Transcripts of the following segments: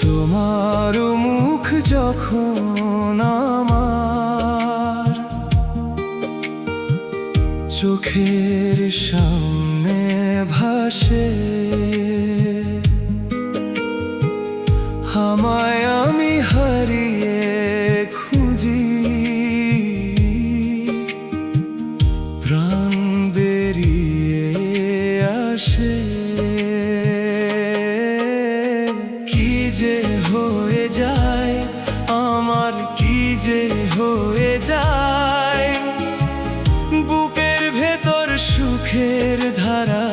তোমার মুখ যখন আমার চোখের সামনে ভাসে, আমায় আমি হারিয়ে খুঁজি, প্রাণ বেরিয়ে আসে। কি যে হয়ে যায় আমার, কি যে হয়ে যায়, বুকের ভেতর সুখের ধারা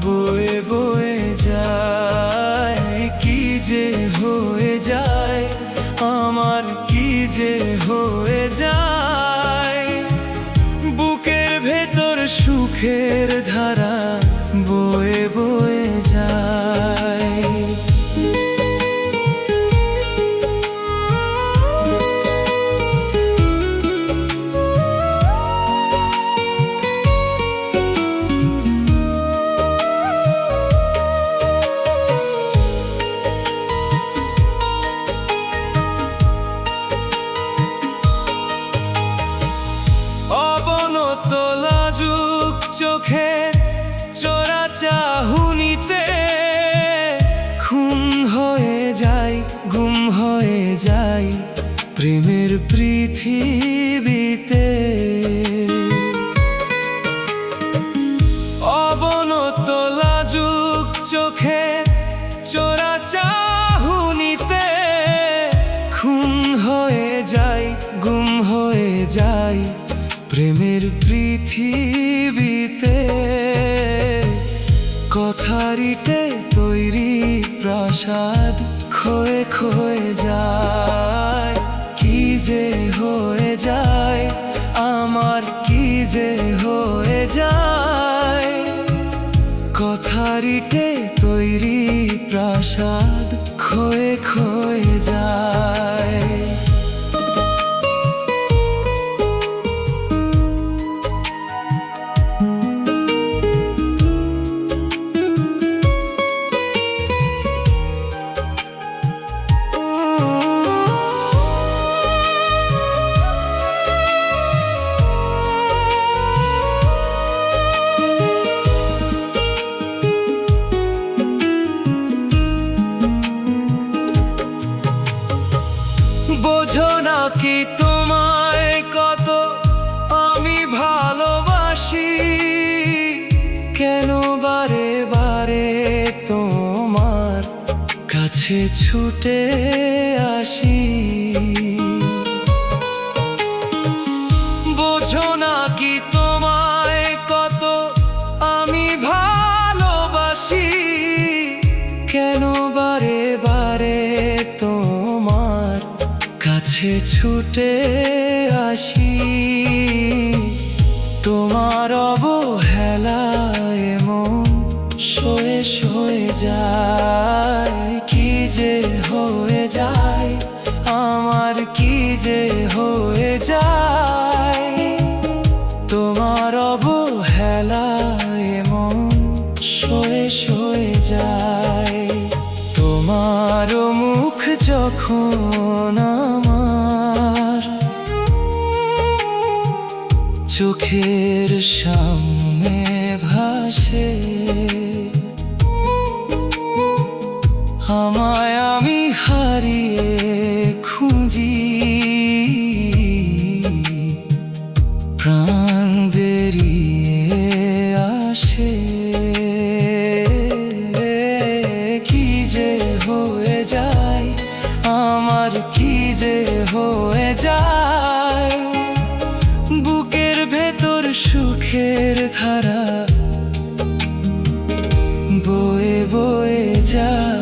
বয়ে বয়ে যায়। কি যে হয়ে যায় আমার, কি যে হয়ে যায়, বুকের ভেতর সুখের ধারা বয়ে বয়ে যায়। অবনত লাজুক চোখের চোরা চাহুনিতে খুন হয়ে যায়, গুম হয়ে যায় প্রেমের পৃথিবীতে। অবনত লাজুক চোখের চোরা চাহুনিতে খুন হয়ে যায়, গুম হয়ে যায় প্রেমের পৃথিবীতে। কথারিতে তৈরি প্রাসাদ ক্ষয়ে ক্ষয়ে যায়। কি যে হয়ে যায় আমার, কি যে হয়ে যায়, কথারিতে তৈরি প্রাসাদ ক্ষয়ে ক্ষয়ে যায়। বোঝো না কি তোমায় কত আমি ভালোবাসি, কেন বারে বারে তোমার কাছে ছুটে আসি। বোঝো না কি তোমায় কত আমি ভালোবাসি, কেন বারে বারে তোমার কাছে ছুটে আসি। তোমার অবহেলায় মন সয়ে সয়ে যায়। কি যে হয়ে যায় আমার, কি যে হয়ে যায়, তোমার অবহেলায় মন সয়ে সয়ে যায়। তোমার মুখ যখন আমার চোখের সামনে ভাসে, আমায় আমি হারিয়ে খুঁজি, প্রাণ বেরিয়ে আসে। কি যে হয়ে যায় আমার, কি যে হয়ে যায়, বুকের ভেতর সুখ চোখের ধারা বয়ে বয়ে যায়।